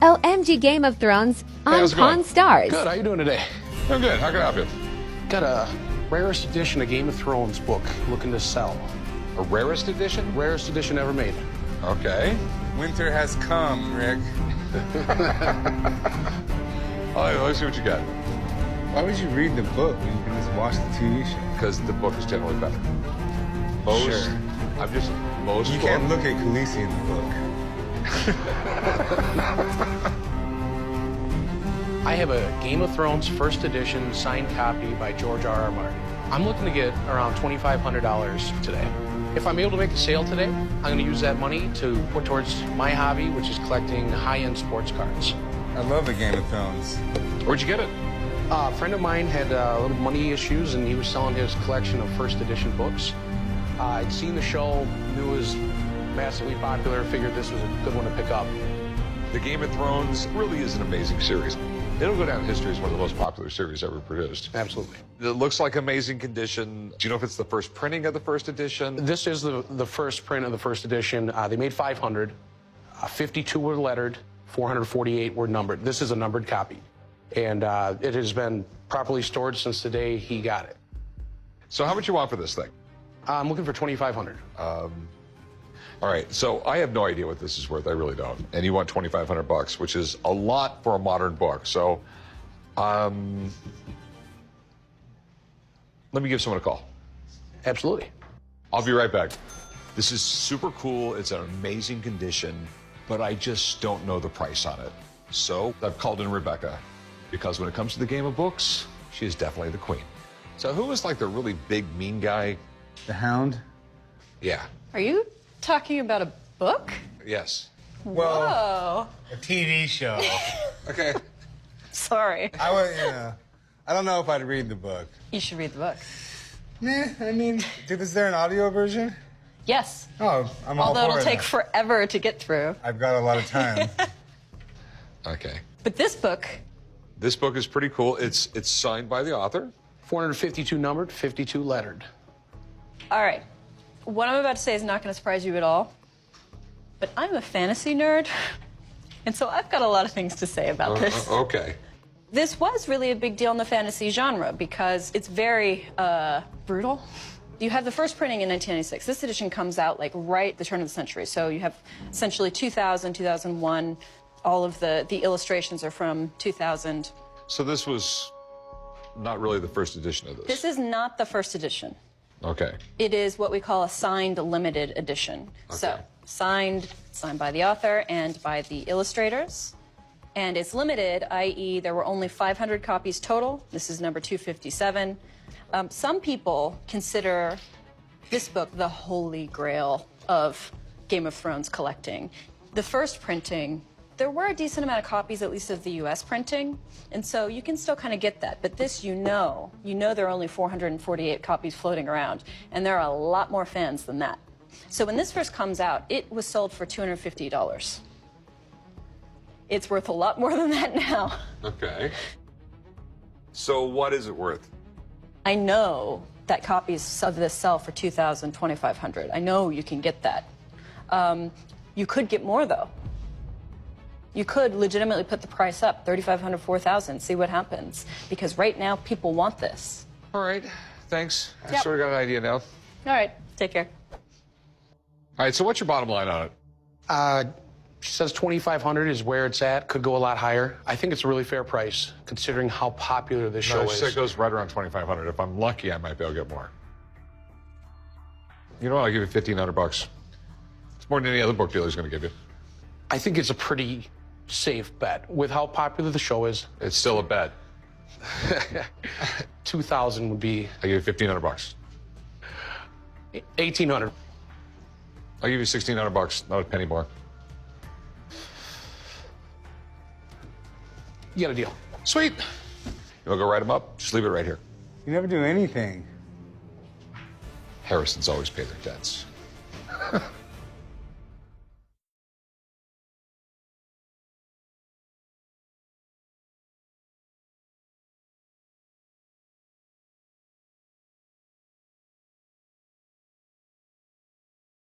OMG Game of Thrones on how's it going? Pawn Stars. Good, how you doing today? I'm good. How can I help you? Got a rarest edition of Game of Thrones book looking to sell. A rarest edition? Rarest edition ever made. Okay. Winter has come, Rick. All right, let's see what you got. Why would you read the book when you can just watch the TV show? Because the book is generally better. Most, Sure. I'm just, most You book- can't look at Khaleesi in the book. I have a Game of Thrones first edition signed copy by George R.R. Martin. I'm looking to get around $2,500 today. If I'm able to make a sale today, I'm going to use that money to put towards my hobby, which is collecting high-end sports cards. I love the Game of Thrones. Where'd you get it? A friend of mine had little money issues, and he was selling his collection of first edition books. I'd seen the show, knew it was massively popular, figured this was a good one to pick up. The Game of Thrones really is an amazing series. It'll go down in history as one of the most popular series ever produced. Absolutely. It looks like amazing condition. Do you know if it's the first printing of the first edition? This is the first print of the first edition. They made 500. 52 were lettered, 448 were numbered. This is a numbered copy. And it has been properly stored since the day he got it. So how much you want for this thing? I'm looking for $2,500. All right, so I have no idea what this is worth. I really don't. And you want $2,500, which is a lot for a modern book. So, let me give someone a call. Absolutely. I'll be right back. This is super cool. It's an amazing condition, but I just don't know the price on it. So I've called in Rebecca because when it comes to the game of books, she is definitely the queen. So who is like the really big, mean guy? The Hound? Yeah. Are you talking about a book? Yes. Well, Oh, a TV show. Okay. sorry. I don't know if I'd read the book. You should read the book. Nah, I mean, is there an audio version? Yes. Oh, I'm all Although for it'll it. take forever to get through. I've got a lot of time. Okay. But this book, This book is pretty cool. It's signed by the author. 452 numbered, 52 lettered. all right. What I'm about to say is not going to surprise you at all. But I'm a fantasy nerd. And so I've got a lot of things to say about this. Okay. This was really a big deal in the fantasy genre because it's very brutal. You have the first printing in 1996. This edition comes out like right at the turn of the century. So you have essentially 2000, 2001. All of the illustrations are from 2000. So this was not really the first edition of this. This is not the first edition. Okay. It is what we call a signed limited edition. So Okay. signed by the author and by the illustrators. And it's limited, i.e. there were only 500 copies total. This is number 257. Some people consider this book the holy grail of Game of Thrones collecting. The first printing, there were a decent amount of copies, at least of the US printing, and so you can still kind of get that. But this, you know there are only 448 copies floating around, and there are a lot more fans than that. So when this first comes out, it was sold for $250. It's worth a lot more than that now. Okay. So what is it worth? I know that copies of this sell for $2,000, $2,500. I know you can get that. You could get more, though. You could legitimately put the price up, $3,500, $4,000, see what happens. Because right now, people want this. All right. Thanks. I Yep. sort of got an idea now. All right, take care. All right. So what's your bottom line on it? She says 2,500 is where it's at. Could go a lot higher. I think it's a really fair price, considering how popular this show No, she said is. it goes right around 2,500. If I'm lucky, I might be able to get more. You know what? I'll give you $1,500. It's more than any other book dealer's going to give you. I think it's a pretty safe bet. With how popular the show is, It's still a bet. 2,000 would be I'll give you $1,500. 1,800. I'll give you $1,600. Not a penny more. You got a deal. Sweet. You want to go write them up? Just leave it right here. You never do anything. Harrison's always pay their debts.